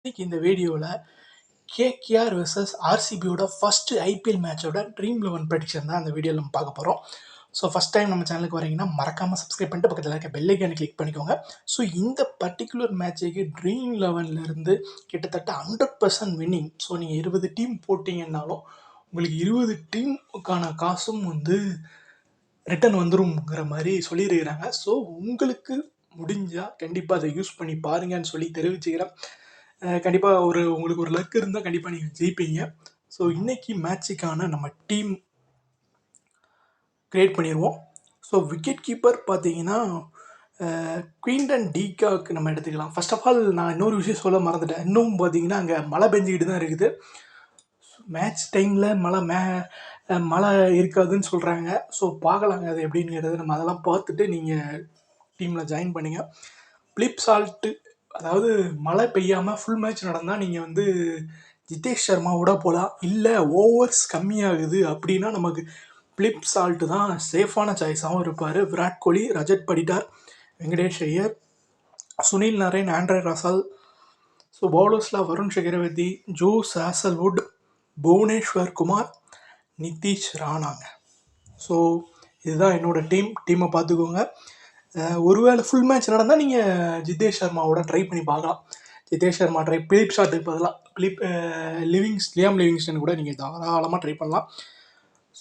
இன்னைக்கு இந்த வீடியோவில் கேகேஆர் வெர்சஸ் ஆர்சிபியோட ஃபஸ்ட்டு ஐபிஎல் மேட்சோட ட்ரீம் 11 ப்ரெடிக்ஷன் தான் அந்த வீடியோவில் நம்ம பார்க்க போகிறோம். ஸோ ஃபஸ்ட் டைம் நம்ம சேனலுக்கு வரீங்கன்னா மறக்காமல் சப்ஸ்கிரைப் பண்ணிட்டு பக்கத்தில் இருக்க பெல் ஐக்கானை கிளிக் பண்ணிக்கோங்க. ஸோ இந்த பர்டிகுலர் மேட்சுக்கு ட்ரீம் 11லேருந்து கிட்டத்தட்ட 100% வின்னிங். ஸோ நீங்கள் 20 டீம் போட்டிங்கன்னாலும் உங்களுக்கு 20 டீமுக்கான காசும் ரிட்டர்ன் வந்துருங்கிற மாதிரி சொல்லியிருக்கிறாங்க. ஸோ உங்களுக்கு முடிஞ்சால் கண்டிப்பாக அதை யூஸ் பண்ணி பாருங்கன்னு சொல்லி தெரிவிச்சுக்கிறேன். கண்டிப்பாக உங்களுக்கு ஒரு லக் இருந்தால் கண்டிப்பாக நீங்கள் ஜெயிப்பீங்க. ஸோ இன்றைக்கி மேட்சுக்கான நம்ம டீம் க்ரியேட் பண்ணிடுவோம். ஸோ விக்கெட் கீப்பர் பார்த்தீங்கன்னா குயின்டன் டீகாக் நம்ம எடுத்துக்கலாம். ஃபர்ஸ்ட் ஆஃப் ஆல் நான் இன்னொரு விஷயம் சொல்ல மறந்துட்டேன். இன்னும் பார்த்தீங்கன்னா அங்கே மழை பெஞ்சிக்கிட்டு தான் இருக்குது. மேட்ச் டைமில் மழை இருக்காதுன்னு சொல்கிறாங்க. ஸோ பார்க்கலாங்க அது எப்படிங்கிறது. நம்ம அதெல்லாம் பார்த்துட்டு நீங்கள் டீமில் ஜாயின் பண்ணுங்கள். பிளிப் சால்ட்டு, அதாவது மழை பெய்யாமல் ஃபுல் மேட்ச் நடந்தால் நீங்கள் ஜிதேஷ் சர்மாவோட போகலாம். இல்லை ஓவர்ஸ் கம்மியாகுது அப்படின்னா நமக்கு பிளிப் சால்ட்டு தான் சேஃபான சாய்ஸாகவும் இருப்பார். Virat Kohli, Rajat Patidar, Venkatesh Iyer, Sunil Narine, Andre Russell. So பவுலர்ஸில் வருண் சக்கரவர்த்தி, ஜோஸ் ஹேசல்வுட், புவனேஸ்வர் குமார், நிதிஷ் ராணாங்க. ஸோ இதுதான் என்னோடய டீமை பார்த்துக்கோங்க. ஒருவேளை ஃபுல் மேட்ச் நடந்தால் நீங்கள் ஜிதேஷ் சர்மாவோட ட்ரை பண்ணி பார்க்கலாம். ஜிதேஷ் சர்மா பிலிப் ஷாட்டுக்கு பதிலாக லியாம் லிவிங்ஸ்டன் கூட நீங்கள் தாராளமாக ட்ரை பண்ணலாம்.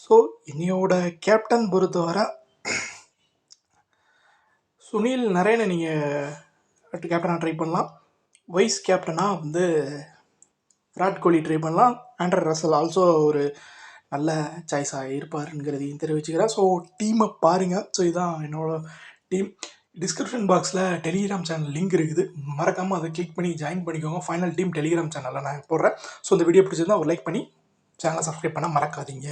ஸோ என்னையோட கேப்டன் பொறுத்தவரை சுனில் நரேனை நீங்கள் கேப்டனாக ட்ரை பண்ணலாம். வைஸ் கேப்டனாக விராட் கோலி ட்ரை பண்ணலாம். ஆண்ட்ரே ரசல் ஆல்சோ ஒரு நல்ல சாய்ஸாக இருப்பாருங்கிறதையும் தெரிவிச்சுக்கிறேன். ஸோ டீமை பாருங்கள். ஸோ இதுதான் என்னோட டீம். டிஸ்கிரிப்ஷன் பாக்ஸில் டெலிகிராம் சேனல் லிங்க் இருக்குது, மறக்காமல் அதை கிளிக் பண்ணி ஜாயின் பண்ணிக்கோங்க. ஃபைனல் டீம் டெலிகிராம் சேனலில் நான் போடுறேன். ஸோ இந்த வீடியோ பிடிச்சிருந்தா ஒரு லைக் பண்ணி சேனலை சப்ஸ்கிரைப் பண்ண மறக்காதீங்க.